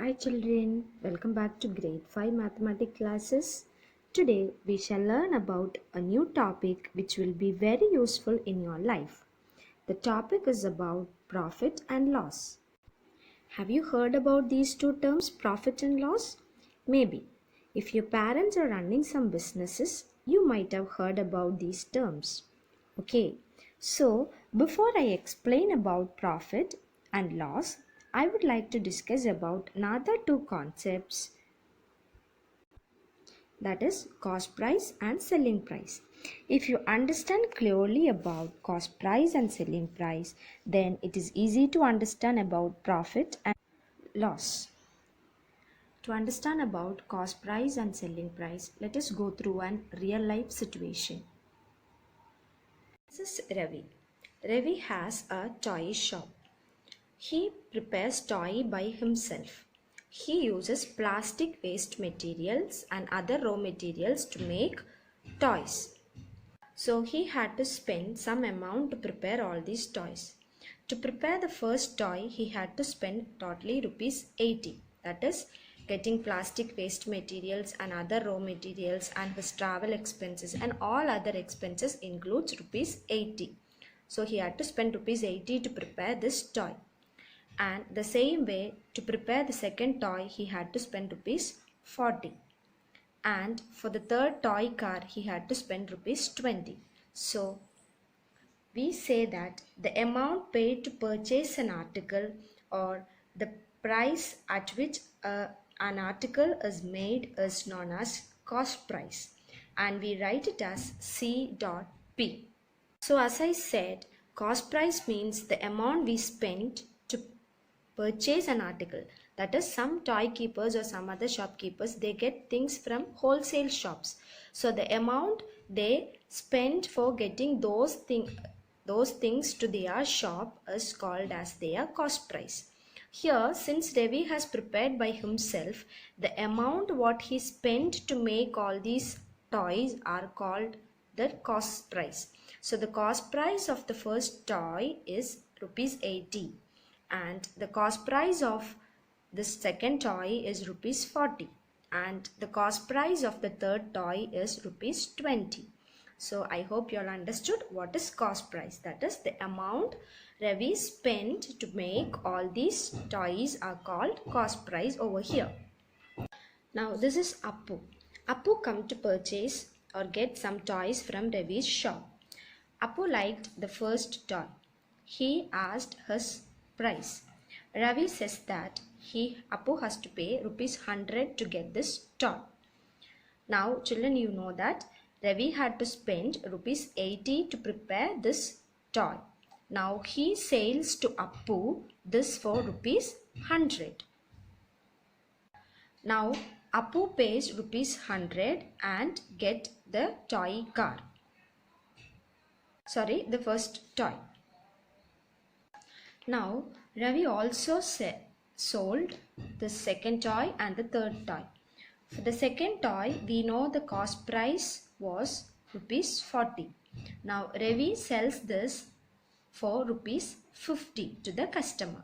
Hi children, welcome back to grade 5 mathematics classes. Today we shall learn about a new topic which will be very useful in your life. The topic is about profit and loss. Have you heard about these two terms, profit and loss? Maybe. If your parents are running some businesses, you might have heard about these terms. Okay, so before I explain about profit and loss, I would like to discuss about another two concepts, that is cost price and selling price. If you understand clearly about cost price and selling price, then it is easy to understand about profit and loss. To understand about cost price and selling price, let us go through an real life situation. This is Ravi. Ravi has a toy shop. He prepares toy by himself. He uses plastic waste materials and other raw materials to make toys. So he had to spend some amount to prepare all these toys. To prepare the first toy, he had to spend totally rupees 80. That is, getting plastic waste materials and other raw materials and his travel expenses and all other expenses includes rupees 80. So he had to spend rupees 80 to prepare this toy. And the same way, to prepare the second toy, he had to spend rupees 40. And for the third toy car, he had to spend rupees 20. So we say that the amount paid to purchase an article, or the price at which an article is made, is known as cost price, and we write it as C dot P. So as I said, cost price means the amount we spent to purchase an article. That is, some toy keepers or some other shopkeepers, they get things from wholesale shops. So the amount they spend for getting those things to their shop is called as their cost price. Here, since Ravi has prepared by himself, the amount what he spent to make all these toys are called the cost price. So the cost price of the first toy is rupees 80. And the cost price of this second toy is rupees 40, and the cost price of the third toy is rupees 20. So I hope you all understood what is cost price. That is, the amount Ravi spent to make all these toys are called cost price over here. Now this is Appu. Appu come to purchase or get some toys from Ravi's shop. Appu liked the first toy. He asked his price. Ravi says that Appu has to pay rupees 100 to get this toy. Now children, you know that Ravi had to spend rupees 80 to prepare this toy. Now he sells to Appu this for rupees 100. Now Appu pays rupees 100 and get the toy car. Sorry, the first toy. Now Ravi also sold the second toy and the third toy. For the second toy, we know the cost price was rupees 40. Now Ravi sells this for rupees 50 to the customer,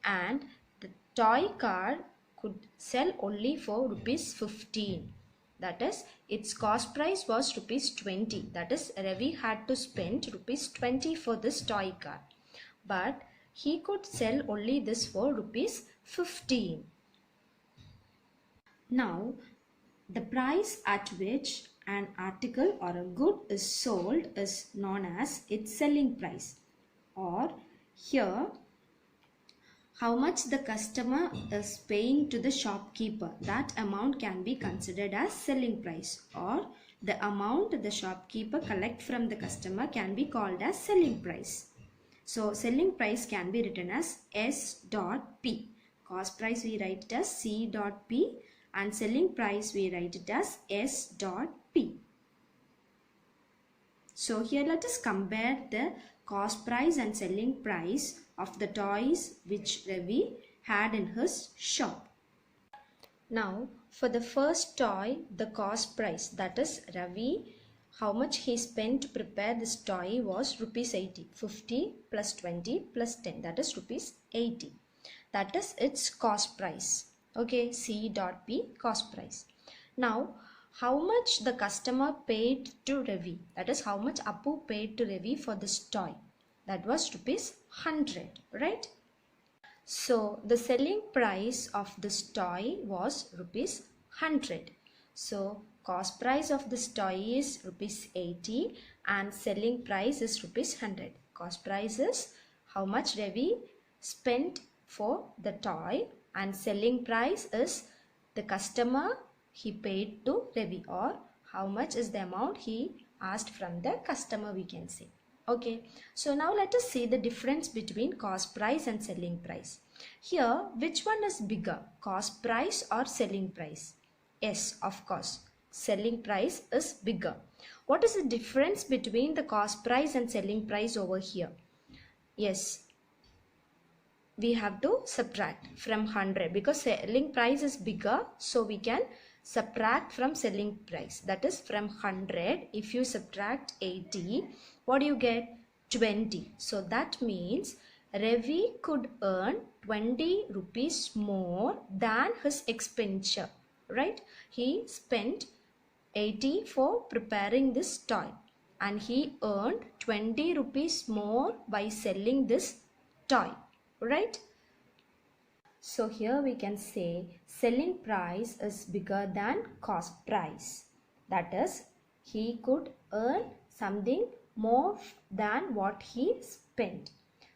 and the toy car could sell only for rupees 15. That is, its cost price was rupees 20. That is, Ravi had to spend rupees 20 for this toy car, but he could sell only this for rupees 15. Now, the price at which an article or a good is sold is known as its selling price, or here how much the customer is paying to the shopkeeper, that amount can be considered as selling price, or the amount the shopkeeper collect from the customer can be called as selling price. So selling price can be written as S dot P. Cost price we write it as C dot P, and selling price we write it as S dot P. So here let us compare the cost price and selling price of the toys which Ravi had in his shop. Now for the first toy, the cost price, that is Ravi, how much he spent to prepare this toy was rupees 80. 50 plus 20 plus 10, that is rupees 80. That is its cost price. Okay, C dot P, cost price. Now, how much the customer paid to Ravi, that is how much Appu paid to Ravi for this toy, that was rupees 100, right? So the selling price of this toy was rupees 100. So cost price of this toy is rupees 80 and selling price is rupees 100. Cost price is how much Ravi spent for the toy and selling price is the customer he paid to Ravi, or how much is the amount he asked from the customer, we can say. Okay, so now let us see the difference between cost price and selling price. Here, which one is bigger, cost price or selling price? Yes, of course, selling price is bigger. What is the difference between the cost price and selling price over here? Yes, we have to subtract from 100 because selling price is bigger, so we can subtract from selling price, that is from 100 if you subtract 80, what do you get? 20. So that means Ravi could earn 20 rupees more than his expenditure, right? He spent 80 for preparing this toy and he earned 20 rupees more by selling this toy, right? So here we can say selling price is bigger than cost price. That is, he could earn something more than what he spent.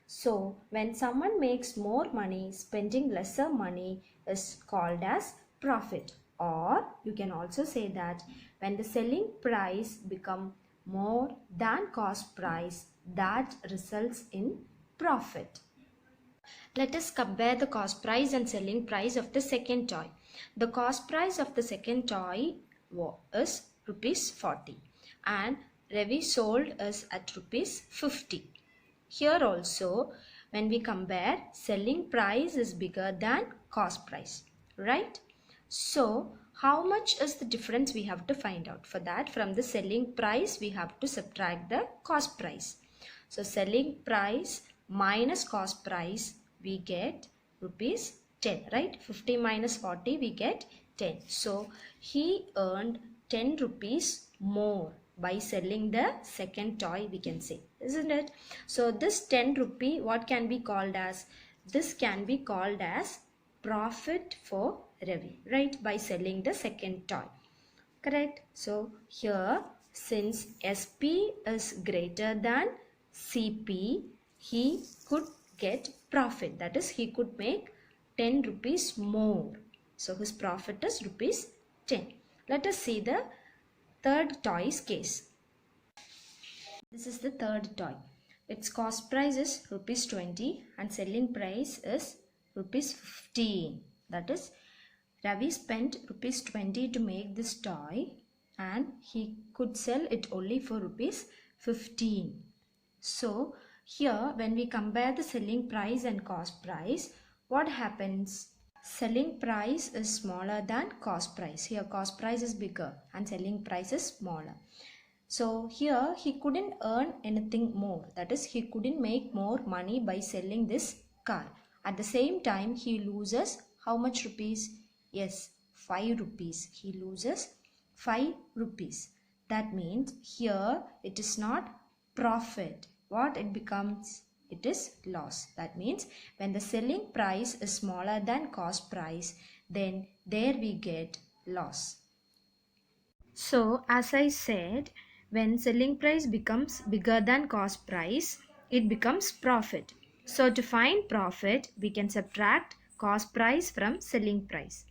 So when someone makes more money, spending lesser money is called as profit. Or you can also say that when the selling price become more than cost price, that results in profit. Let us compare the cost price and selling price of the second toy. The cost price of the second toy is rupees 40 and Ravi sold us at rupees 50. Here also, when we compare, selling price is bigger than cost price, right? So how much is the difference we have to find out? For that, from the selling price we have to subtract the cost price. So selling price minus cost price, we get rupees 10, right? 50 minus 40, we get 10. So he earned 10 rupees more by selling the second toy, we can say, isn't it? So this 10 rupee, what can be called as? This can be called as profit for Ravi, right? By selling the second toy. Correct. So here, since SP is greater than CP, he could get profit. That is, he could make 10 rupees more. So his profit is rupees 10. Let us see the third toy's case. This is the third toy. Its cost price is rupees 20 and selling price is rupees 15. That is, Ravi spent rupees 20 to make this toy and he could sell it only for rupees 15. So here when we compare the selling price and cost price, what happens? Selling price is smaller than cost price. Here cost price is bigger and selling price is smaller. So here he couldn't earn anything more. That is, he couldn't make more money by selling this car. At the same time, he loses how much rupees? Yes, 5 rupees. He loses 5 rupees. That means here it is not profit. What it becomes? It is loss. That means when the selling price is smaller than cost price, then there we get loss. So as I said, when selling price becomes bigger than cost price, it becomes profit. So to find profit, we can subtract cost price from selling price.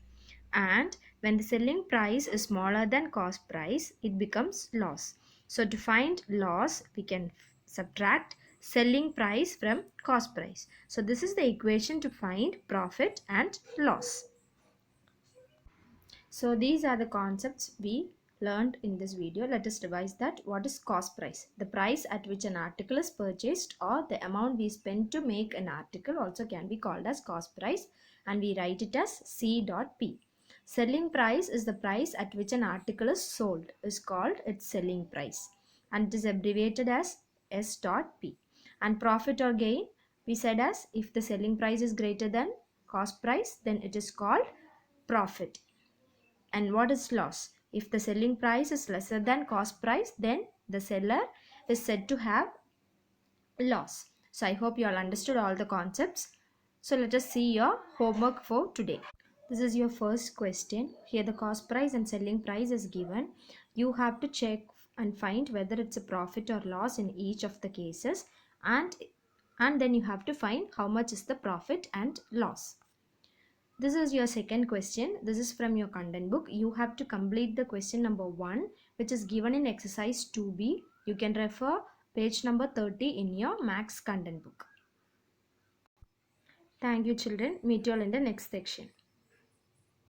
And when the selling price is smaller than cost price, it becomes loss. So to find loss, we can subtract selling price from cost price. So this is the equation to find profit and loss. So these are the concepts we learned in this video. Let us revise that. What is cost price? The price at which an article is purchased or the amount we spend to make an article also can be called as cost price, and we write it as C dot P. Selling price is the price at which an article is sold, is called its selling price, and it is abbreviated as S dot P. And profit or gain, we said as if the selling price is greater than cost price, then it is called profit. And what is loss? If the selling price is lesser than cost price, then the seller is said to have loss. So I hope you all understood all the concepts. So let us see your homework for today. This is your first question. Here the cost price and selling price is given. You have to check and find whether it's a profit or loss in each of the cases, and then you have to find how much is the profit and loss. This is your second question. This is from your content book. You have to complete the question number 1, which is given in exercise 2b. You can refer page number 30 in your max content book. Thank you, children. Meet you all in the next section.